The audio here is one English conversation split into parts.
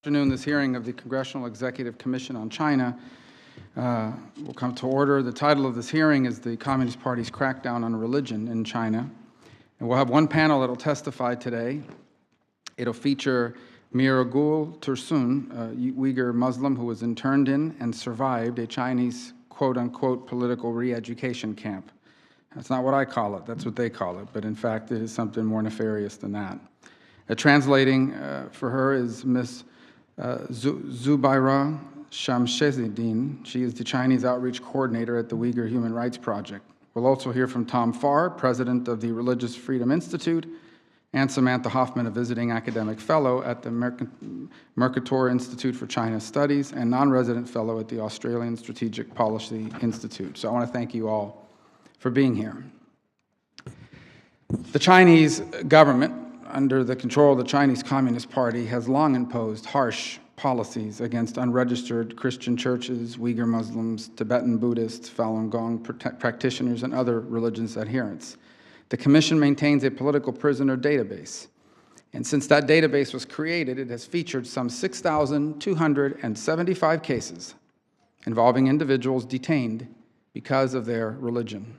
Afternoon, this hearing of the Congressional Executive Commission on China will come to order. The title of this hearing is the Communist Party's Crackdown on Religion in China. And we'll have one panel that will testify today. It'll feature Miragul Tursun, a Uyghur Muslim who was interned in and survived a Chinese quote-unquote political re-education camp. That's not what I call it, that's what they call it, but in fact it is something more nefarious than that. Translating for her is Ms. Zubaira Shamsheddin. She is the Chinese Outreach Coordinator at the Uyghur Human Rights Project. We'll also hear from Tom Farr, President of the Religious Freedom Institute, and Samantha Hoffman, a visiting academic fellow at the Mercator Institute for China Studies and non-resident fellow at the Australian Strategic Policy Institute. So I want to thank you all for being here. The Chinese government, under the control of the Chinese Communist Party, has long imposed harsh policies against unregistered Christian churches, Uyghur Muslims, Tibetan Buddhists, Falun Gong practitioners, and other religious adherents. The Commission maintains a political prisoner database, and since that database was created, it has featured some 6,275 cases involving individuals detained because of their religion.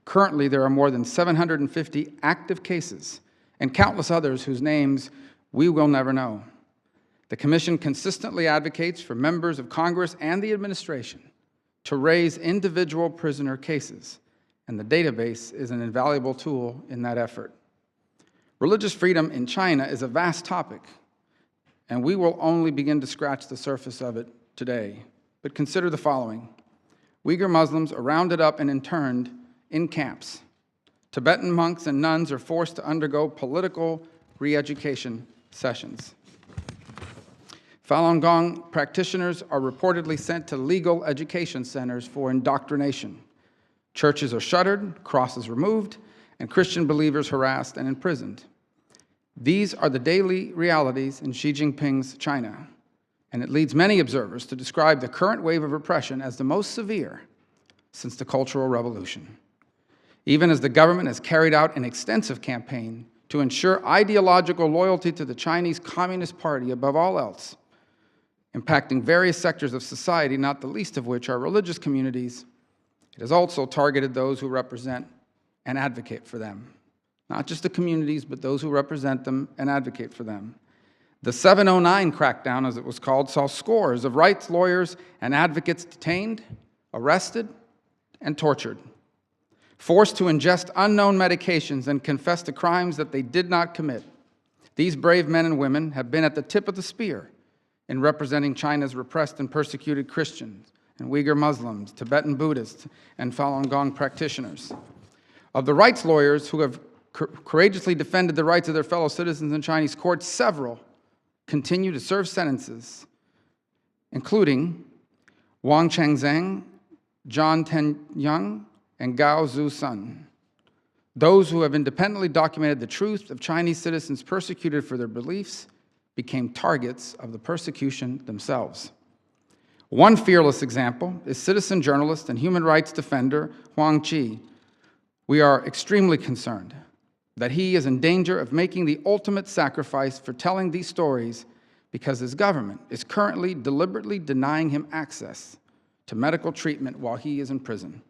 Currently, there are more than 750 active cases and countless others whose names we will never know. The Commission consistently advocates for members of Congress and the administration to raise individual prisoner cases, and the database is an invaluable tool in that effort. Religious freedom in China is a vast topic, and we will only begin to scratch the surface of it today. But consider the following. Uyghur Muslims are rounded up and interned in camps. Tibetan monks and nuns are forced to undergo political re-education sessions. Falun Gong practitioners are reportedly sent to legal education centers for indoctrination. Churches are shuttered, crosses removed, and Christian believers harassed and imprisoned. These are the daily realities in Xi Jinping's China, and it leads many observers to describe the current wave of repression as the most severe since the Cultural Revolution. Even as the government has carried out an extensive campaign to ensure ideological loyalty to the Chinese Communist Party above all else, impacting various sectors of society, not the least of which are religious communities, it has also targeted those who represent and advocate for them. Not just the communities, but those who represent them and advocate for them. The 709 crackdown, as it was called, saw scores of rights lawyers and advocates detained, arrested, and tortured, forced to ingest unknown medications and confess to crimes that they did not commit. These brave men and women have been at the tip of the spear in representing China's repressed and persecuted Christians and Uyghur Muslims, Tibetan Buddhists, and Falun Gong practitioners. Of the rights lawyers who have courageously defended the rights of their fellow citizens in Chinese courts, several continue to serve sentences, including Wang Chengzheng, Zhang Tenyang, and Gao Zhu-sun, those who have independently documented the truth of Chinese citizens persecuted for their beliefs became targets of the persecution themselves. One fearless example is citizen journalist and human rights defender Huang Qi. We are extremely concerned that he is in danger of making the ultimate sacrifice for telling these stories because his government is currently deliberately denying him access to medical treatment while he is in prison.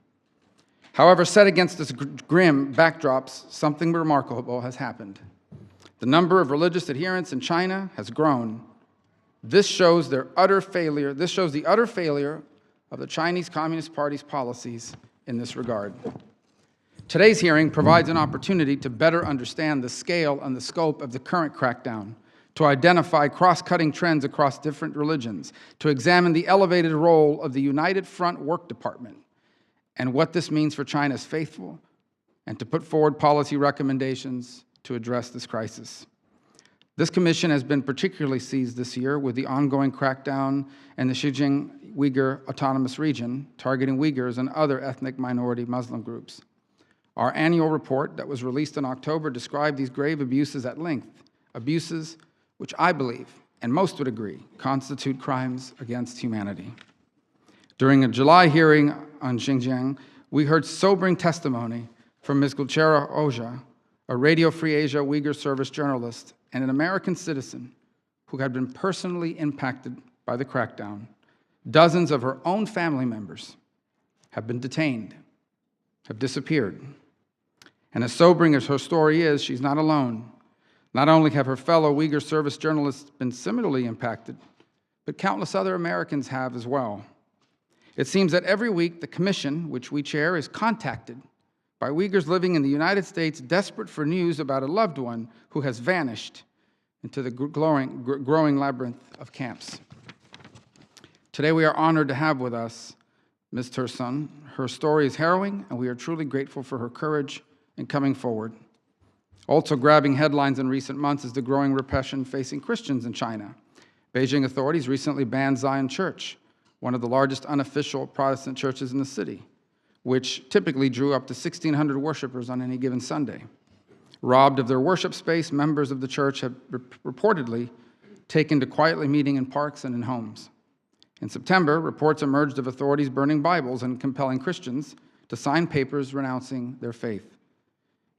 However, set against this grim backdrops, something remarkable has happened. The number of religious adherents in China has grown. This shows the utter failure of the Chinese Communist Party's policies in this regard. Today's hearing provides an opportunity to better understand the scale and the scope of the current crackdown, to identify cross-cutting trends across different religions, to examine the elevated role of the United Front Work Department, and what this means for China's faithful, and to put forward policy recommendations to address this crisis. This commission has been particularly seized this year with the ongoing crackdown in the Xinjiang Uyghur Autonomous Region, targeting Uyghurs and other ethnic minority Muslim groups. Our annual report that was released in October described these grave abuses at length, abuses which I believe, and most would agree, constitute crimes against humanity. During a July hearing on Xinjiang, we heard sobering testimony from Ms. Gulchera Oja, a Radio Free Asia Uyghur Service journalist and an American citizen who had been personally impacted by the crackdown. Dozens of her own family members have been detained, have disappeared. And as sobering as her story is, she's not alone. Not only have her fellow Uyghur service journalists been similarly impacted, but countless other Americans have as well. It seems that every week the commission, which we chair, is contacted by Uyghurs living in the United States desperate for news about a loved one who has vanished into the growing labyrinth of camps. Today we are honored to have with us Ms. Tursun. Her story is harrowing, and we are truly grateful for her courage in coming forward. Also grabbing headlines in recent months is the growing repression facing Christians in China. Beijing authorities recently banned Zion Church, one of the largest unofficial Protestant churches in the city, which typically drew up to 1,600 worshipers on any given Sunday. Robbed of their worship space, members of the church have reportedly taken to quietly meeting in parks and in homes. In September, reports emerged of authorities burning Bibles and compelling Christians to sign papers renouncing their faith.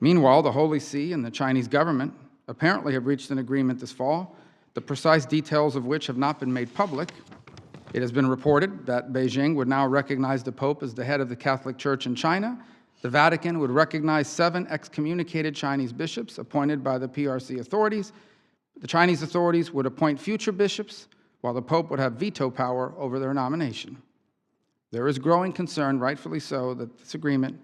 Meanwhile, the Holy See and the Chinese government apparently have reached an agreement this fall, the precise details of which have not been made public. It has been reported that Beijing would now recognize the Pope as the head of the Catholic Church in China. The Vatican would recognize 7 excommunicated Chinese bishops appointed by the PRC authorities. The Chinese authorities would appoint future bishops, while the Pope would have veto power over their nomination. There is growing concern, rightfully so, that this agreement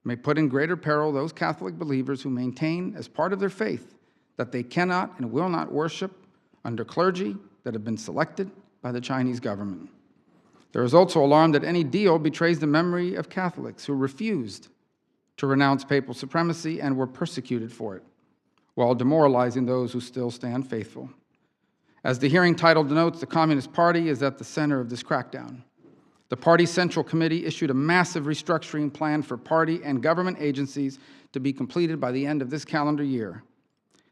may put in greater peril those Catholic believers who maintain as part of their faith that they cannot and will not worship under clergy that have been selected by the Chinese government. There is also alarm that any deal betrays the memory of Catholics who refused to renounce papal supremacy and were persecuted for it, while demoralizing those who still stand faithful. As the hearing title denotes, the Communist Party is at the center of this crackdown. The party's Central Committee issued a massive restructuring plan for party and government agencies to be completed by the end of this calendar year.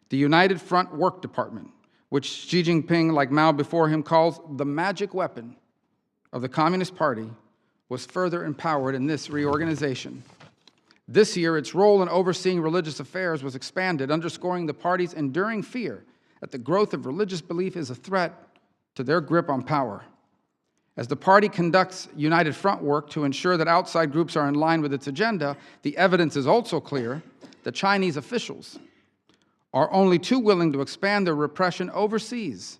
The United Front Work Department, which Xi Jinping, like Mao before him, calls the magic weapon of the Communist Party, was further empowered in this reorganization. This year, its role in overseeing religious affairs was expanded, underscoring the party's enduring fear that the growth of religious belief is a threat to their grip on power. As the party conducts United Front work to ensure that outside groups are in line with its agenda, the evidence is also clear that Chinese officials are only too willing to expand their repression overseas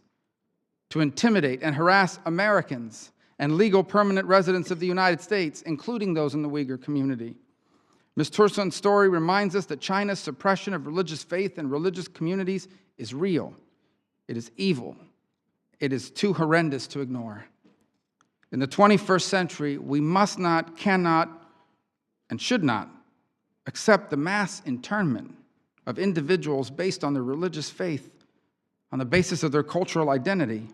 to intimidate and harass Americans and legal permanent residents of the United States, including those in the Uyghur community. Ms. Tursun's story reminds us that China's suppression of religious faith and religious communities is real. It is evil. It is too horrendous to ignore. In the 21st century, we must not, cannot, and should not accept the mass internment of individuals based on their religious faith, on the basis of their cultural identity,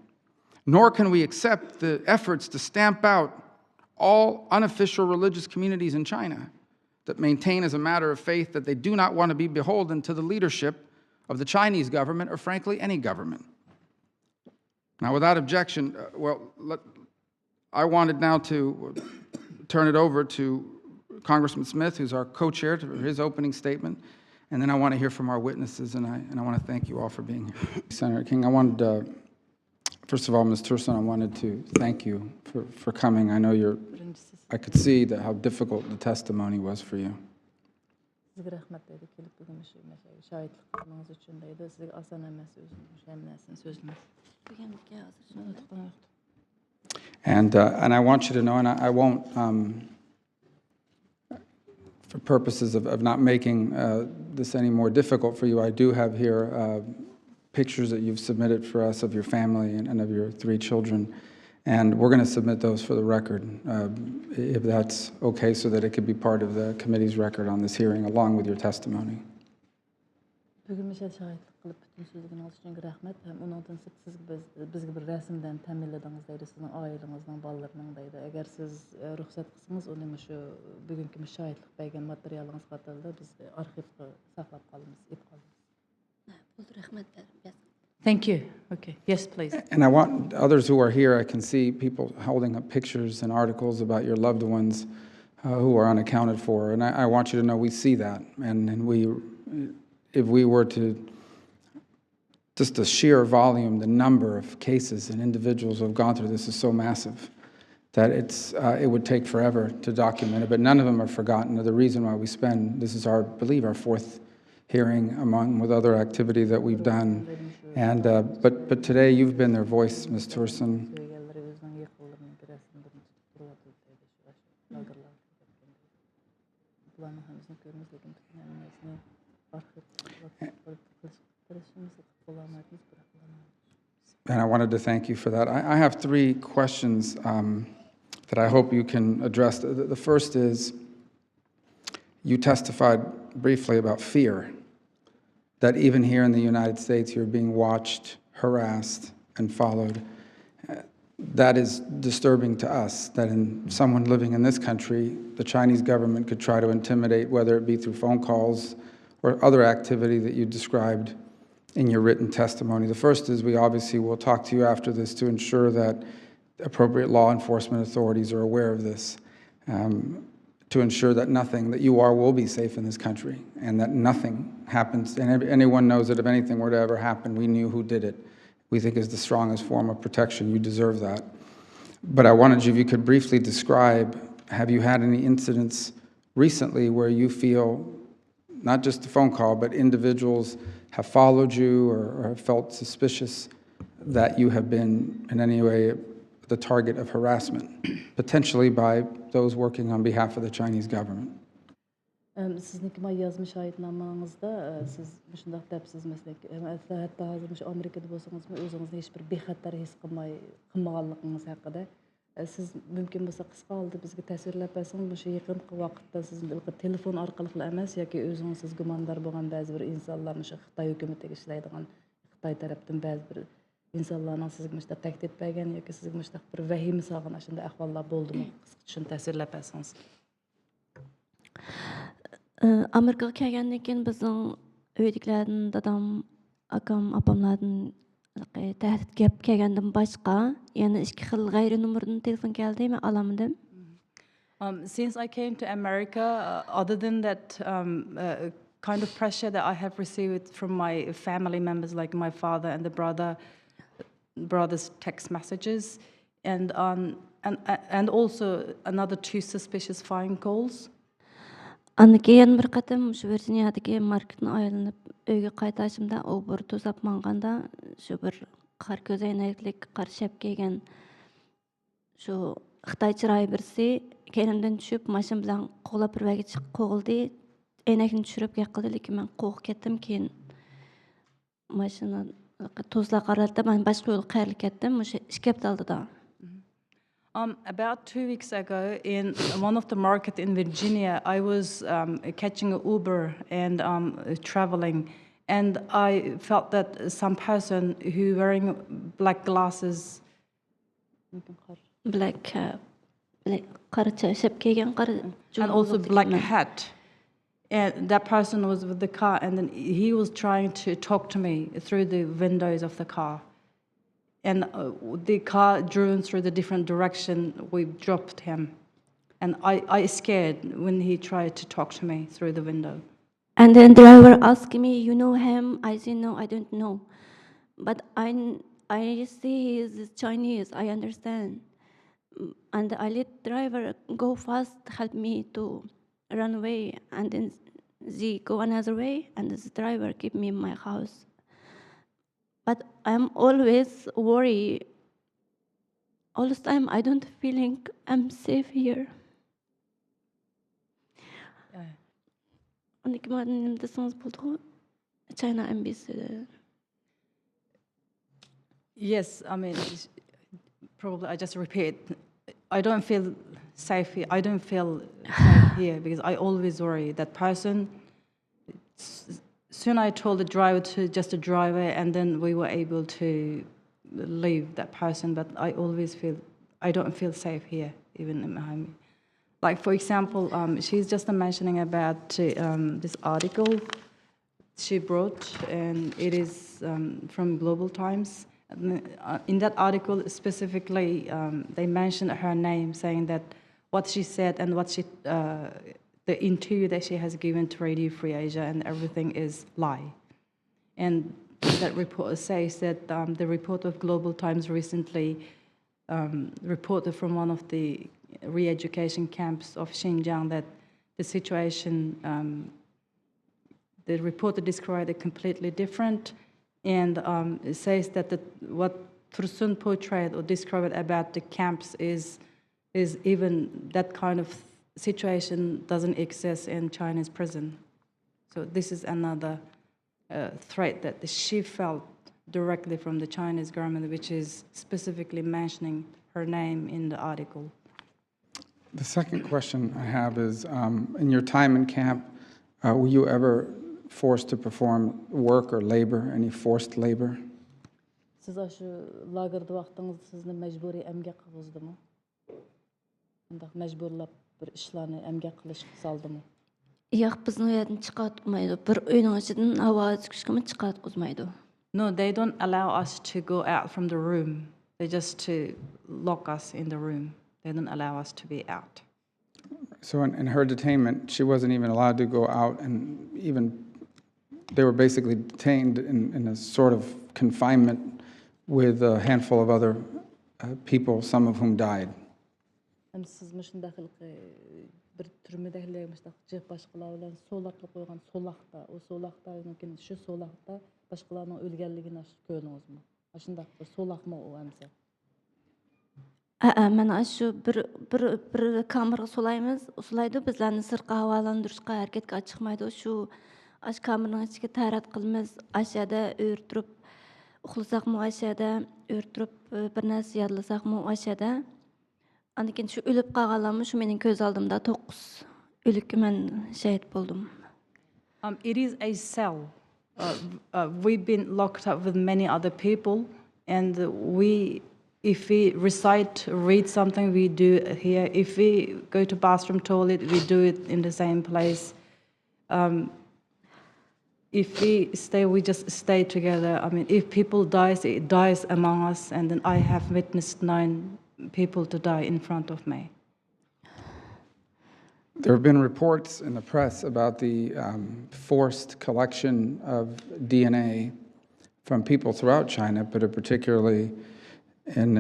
nor can we accept the efforts to stamp out all unofficial religious communities in China that maintain as a matter of faith that they do not want to be beholden to the leadership of the Chinese government or, frankly, any government. Now, without objection, I wanted now to turn it over to Congressman Smith, who's our co-chair, for his opening statement, and then I want to hear from our witnesses, and I want to thank you all for being here. Senator King, I wanted, first of all, Ms. Tursun, I wanted to thank you for coming. I know I could see how difficult the testimony was for you. And I want you to know, and I won't, for purposes of not making this any more difficult for you, I do have here pictures that you've submitted for us of your family and of your 3 children. And we're going to submit those for the record, if that's okay, so that it could be part of the committee's record on this hearing, along with your testimony. Sözünün için rahmet. Hem ondan siz bizga bir rasmdan ta'minladingiz deydi, sizning oilangizning bolalarning deydi. Agar siz ruxsat qilsangiz, uni shu bugungi shohidlik bergan materialingiz qatorida biz arxivga saqlab qolamiz, ep qolamiz. Rahmat. Thank you. Okay. Yes, please. And I want others who are here, I can see people holding up pictures and articles about your loved ones who are unaccounted for. And I want you to know we see that. And if we were to just the sheer volume, the number of cases and individuals who have gone through this is so massive that it would take forever to document it, but none of them are forgotten. The reason why we spend, this is I believe, our fourth hearing among with other activity that we've done. And but today you've been their voice, Ms. Turson. And I wanted to thank you for that. I have three questions that I hope you can address. The first is, you testified briefly about fear, that even here in the United States you're being watched, harassed, and followed. That is disturbing to us, that in someone living in this country, the Chinese government could try to intimidate, whether it be through phone calls or other activity that you described in your written testimony. The first is, we obviously will talk to you after this to ensure that appropriate law enforcement authorities are aware of this, to ensure that nothing, that you are will be safe in this country, and that nothing happens, and anyone knows that if anything were to ever happen, we knew who did it. We think is the strongest form of protection. You deserve that. But I wanted you, if you could briefly describe, have you had any incidents recently where you feel, not just a phone call, but individuals have followed you or have felt suspicious that you have been in any way the target of harassment, potentially by those working on behalf of the Chinese government? Sizniki ma yazmış şahitnamanızda siz şundaq depsiz mesela hatta hazır şu Amerikada bolsanızmı özünüzni hiç bir bexatar his qılmaganlığınız haqida siz mümkün bolsa qısqa aldı bizga tasvirlab bersangiz şu yaqin vaqtda siz telefon orqali emas yoki özünüz siz gumondor bo'lgan ba'zi bir insonlarni shu Xitoy hukumatiga ishlaydigan Xitoy tarafdan ba'zi bir insonlarning sizga mushtaq tahdid bergan yoki sizga mushtaq bir vahima solgan shunday ahvollar bo'ldimi? Qisqa shuni tasvirlab bersangiz. Amerikaga kelgandan keyin bizning uydagilardan dadam, akam, apamlardan tahdid gap kelgandan boshqa yana ikki xil g'ayri nomerdan telefon keldi, men olamadim. Since I came to America, other than that kind of pressure that I have received from my family members, like my father and the brother's text messages, and also another two suspicious phone calls. Andan keyin bir qatam shu Virginiyadagi marketni aylanib uyga qaytashimda u bir to'sab manganda shu bir qar ko'zoynaklik, qar shap kiygan shu Xitoy chiroyi birisi kelinimdan tushib mashin bilan qo'g'lab bir vaga chiqib qo'g'ildi. Aynakni tushirib qildi, lekin men qo'rqib ketdim. Keyin mashina to'zlar qaratdi, men boshqa yo'l qayrilib ketdim. O'sha ishkab oldida. About 2 weeks ago, in one of the markets in Virginia, I was catching an Uber and traveling, and I felt that some person who wearing black glasses, Black qaricha shap kiygan and also black hat, and that person was with the car, and then he was trying to talk to me through the windows of the car. And the car drove through the different direction. We dropped him. And I scared when he tried to talk to me through the window. And then driver asked me, you know him? I said, no, I don't know. But I see he is Chinese, I understand. And I let driver go fast, help me to run away. And then they go another way, and this driver keep me in my house. But I'm always worried. All the time, I don't feeling I'm safe here. China embassy. Yes, I mean, probably I just repeat. I don't feel safe here. I don't feel safe here because I always worry that person. Soon I told the driver to just drive away, and then we were able to leave that person. But I always feel I don't feel safe here, even in Miami. Like for example, she's just mentioning about this article she brought, and it is from Global Times. In that article specifically, they mentioned her name, saying that what she said and what she. The interview that she has given to Radio Free Asia and everything is lie. And that report says that the report of Global Times recently reported from one of the re-education camps of Xinjiang that the situation, the reporter described it completely different, and it says that what Tursun portrayed or described about the camps is even that kind of situation doesn't exist in Chinese prison. So this is another threat that she felt directly from the Chinese government, which is specifically mentioning her name in the article. The second question I have is, in your time in camp, were you ever forced to perform work or labor, any forced labor? Siz aşı lagerda vaqtыңızda sizni mecburi emgek qilg'izdimi? Undaq mecburlab bir ishlarni emgek qilishga saldimi? Yo'q, bizni u yerdan chiqartmaydi. Bir uyning ichidan havo chiqishga chiqartmaydi. No, they don't allow us to go out from the room. They just to lock us in the room. They don't allow us to be out. So in her detainment, she wasn't even allowed to go out, and even they were basically detained in a sort of confinement with a handful of other people, some of whom died. Hem siz müşündakil bir türmedekilere müşdak cep başkalar bilen solaklı koygan solakta, o solakta mümkün şu solakta başkalarının ölgenligini gördünüzmü? Aşındak bir solak mı o hemse? Men shu bir kameraga solaydi, bizlarni sirtqa havolantirishga harakatga chiqmaydi. Shu ash kameraning ichiga tarat qilamiz, ashada o'rtirib uxlasaqmi ashada, o'rtirib bir narsa yodlasaqmi ashada. Andan shu o'lib qolganlarmi shu mening ko'z oldimda 9 o'likka men shahid bo'ldim. It is a cell. We've been locked up with many other people, and if we read something, we do it here. If we go to bathroom, toilet, we do it in the same place. If we stay, we just stay together. I mean, if people dies, it dies among us, and then I have witnessed 9 people to die in front of me. There have been reports in the press about the forced collection of DNA from people throughout China, but particularly in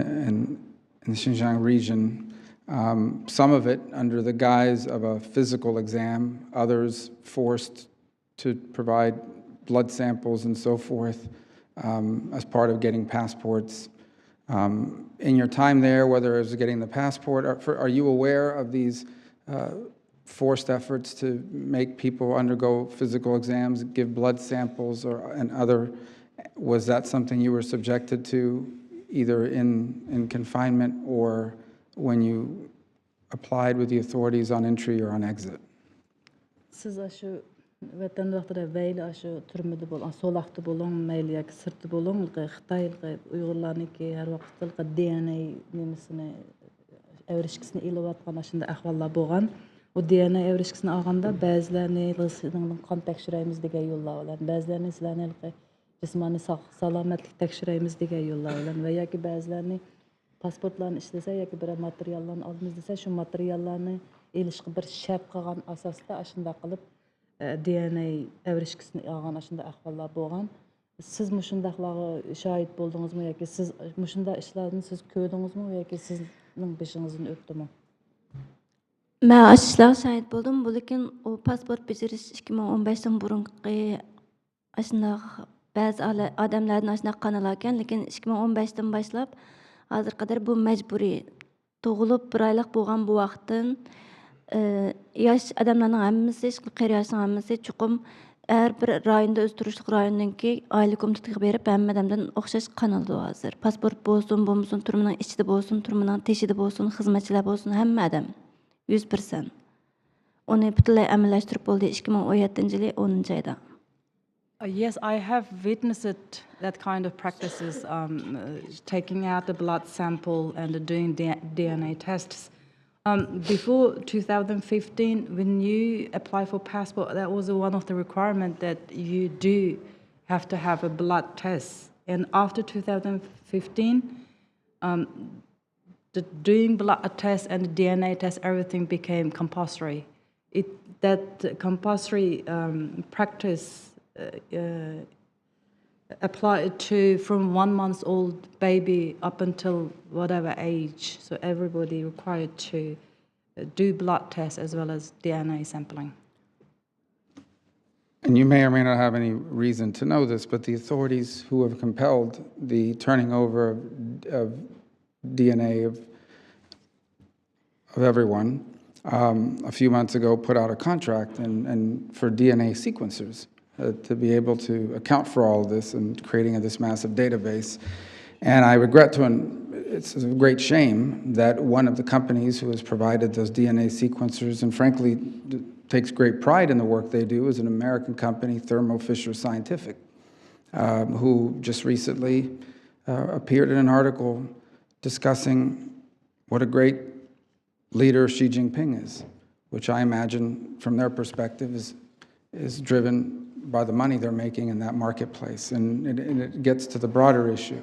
the Xinjiang region. Some of it under the guise of a physical exam, others forced to provide blood samples and so forth as part of getting passports. In your time there, whether it was getting the passport, are you aware of these forced efforts to make people undergo physical exams, give blood samples, and other? Was that something you were subjected to, either in confinement or when you applied with the authorities on entry or on exit? Siz aşı vatandaşlara veyle aşı türmede bolan, solakta bolan, meyli yak sırtı bolan, Xitaylı Uygurlarniki her vaqtda DNA nemisini evrişkisini ilovatgan aşında ahvallar bolgan. O DNA evrişkisini alganda bəzilərini sizin kan təkşirəyimiz deyə yolladılar. Bəzilərini sizlərni cismani salamatlik təkşirəyimiz deyə yolladılar və ya ki bəzilərini pasportlarını işləsə ya ki bir materiallarını almamız desə şu materiallarını elişqi bir şərt qalğan əsasda aşında qılıb DNA evrişkisini alğan aşında ahvallar bolğan. Siz müşündaqları şahid boldunuzmu ya ki siz müşünda işlərini siz gördünüzmü ya ki sizin başınızın ötdümü? Men ashlar shahid bo'ldim, lekin o pasport bejirish 2015dan burungi ashunday ba'zi odamlardan ashunday qanalar ekan, lekin 2015dan boshlab hozir qadar bu majburiy. Tug'ilib 1 oylik bo'lgan bu vaqtdan yosh odamlarning hammasi, qari yoshning hammasi chuqum har bir rayonda o'stirishlik rayonniki oila komitetiga berib hamma odamdan o'xshash qanaldi hozir. Pasport bo'lsin, bo'lmasin, turmaning ichida bo'lsin, turmaning teshida bo'lsin, xizmatchilar bo'lsin, hamma odam 100%. Onu butunlay amalashtirib bo'ldi 2017-yili 10-oyda. Yes, I have witnessed that kind of practices, taking out the blood sample and doing DNA tests. Before 2015, when you apply for passport, that was one of the requirements that you do have to have a blood test. And after 2015, doing blood test and DNA test, everything became compulsory. That compulsory practice applied to from 1 month old baby up until whatever age. So everybody required to do blood tests as well as DNA sampling. And you may or may not have any reason to know this, but the authorities who have compelled the turning over of DNA of everyone a few months ago put out a contract and for DNA sequencers to be able to account for all of this and creating this massive database. And I regret it's a great shame that one of the companies who has provided those DNA sequencers and frankly takes great pride in the work they do is an American company, Thermo Fisher Scientific, who just recently appeared in an article discussing what a great leader Xi Jinping is, which I imagine from their perspective is driven by the money they're making in that marketplace. And it gets to the broader issue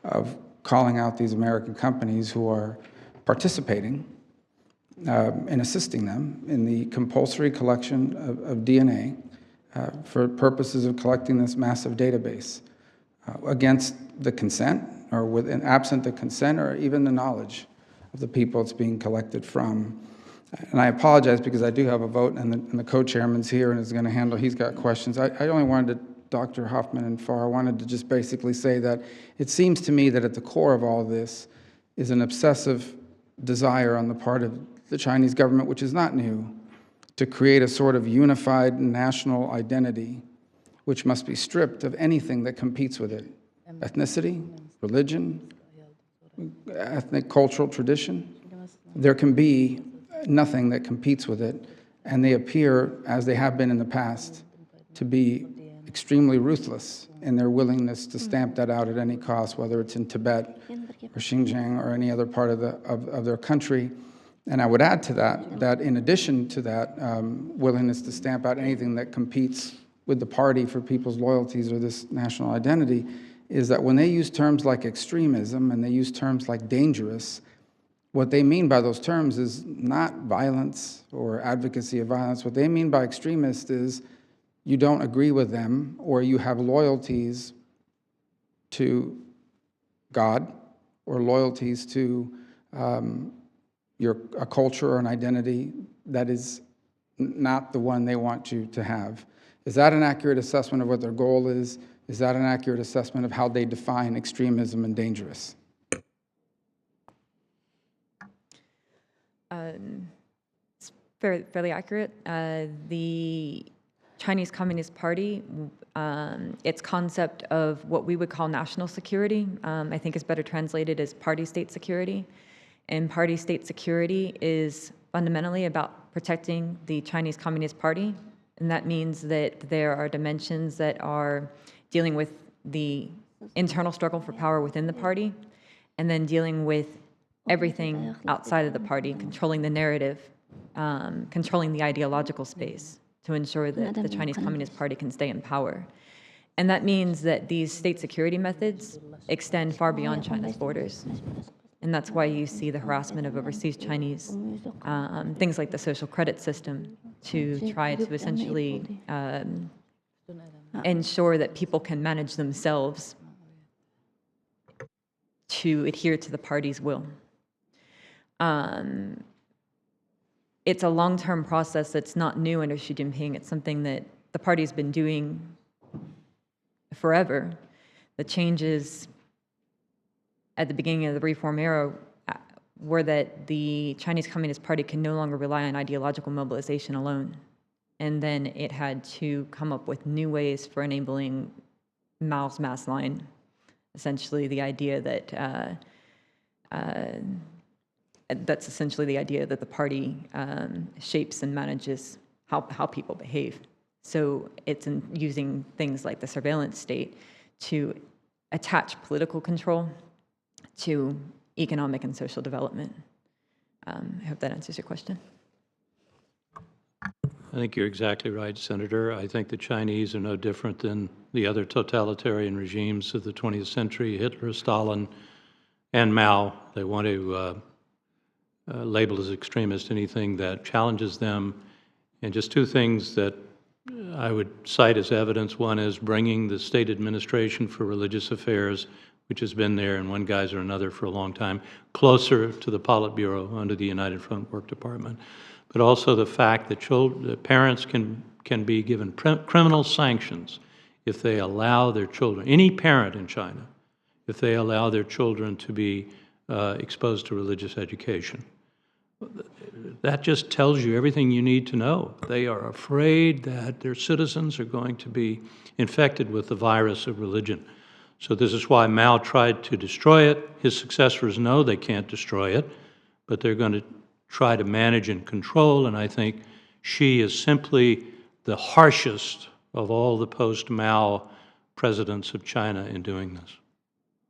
of calling out these American companies who are participating and assisting them in the compulsory collection of DNA for purposes of collecting this massive database against the consent or absent the consent or even the knowledge of the people it's being collected from. And I apologize because I do have a vote and the co-chairman's here and is going to handle, he's got questions. I only wanted to, Dr. Hoffman and Farr, I wanted to just basically say that it seems to me that at the core of all this is an obsessive desire on the part of the Chinese government, which is not new, to create a sort of unified national identity which must be stripped of anything that competes with it. Ethnicity, religion, ethnic cultural tradition. There can be nothing that competes with it, and they appear, as they have been in the past, to be extremely ruthless in their willingness to stamp that out at any cost, whether it's in Tibet or Xinjiang or any other part of their country. And I would add to that in addition to that willingness to stamp out anything that competes with the party for people's loyalties or this national identity, is that when they use terms like extremism and they use terms like dangerous, what they mean by those terms is not violence or advocacy of violence. What they mean by extremist is you don't agree with them or you have loyalties to God or loyalties to a culture or an identity that is not the one they want you to have. Is that an accurate assessment of what their goal is? Is that an accurate assessment of how they define extremism and dangerous? It's fairly accurate. The Chinese Communist Party, its concept of what we would call national security, I think is better translated as party-state security. And party-state security is fundamentally about protecting the Chinese Communist Party. And that means that there are dimensions that are dealing with the internal struggle for power within the party, and then dealing with everything outside of the party, controlling the narrative, controlling the ideological space to ensure that the Chinese Communist Party can stay in power. And that means that these state security methods extend far beyond China's borders. And that's why you see the harassment of overseas Chinese, things like the social credit system, to try to essentially ensure that people can manage themselves to adhere to the party's will. It's a long-term process that's not new under Xi Jinping. It's something that the party's been doing forever. The changes at the beginning of the reform era were that the Chinese Communist Party can no longer rely on ideological mobilization alone. And then it had to come up with new ways for enabling Mao's mass line, essentially the idea that that's essentially the idea that the party shapes and manages how people behave. So it's using things like the surveillance state to attach political control to economic and social development. I hope that answers your question. I think you're exactly right, Senator. I think the Chinese are no different than the other totalitarian regimes of the 20th century, Hitler, Stalin, and Mao. They want to label as extremist anything that challenges them. And just two things that I would cite as evidence. One is bringing the State Administration for Religious Affairs, which has been there in one guise or another for a long time, closer to the Politburo under the United Front Work Department. But also the fact that parents can be given criminal sanctions if they allow their children, any parent in China, if they allow their children to be exposed to religious education. That just tells you everything you need to know. They are afraid that their citizens are going to be infected with the virus of religion. So this is why Mao tried to destroy it. His successors know they can't destroy it, but they're going to try to manage and control, and I think Xi is simply the harshest of all the post-Mao presidents of China in doing this.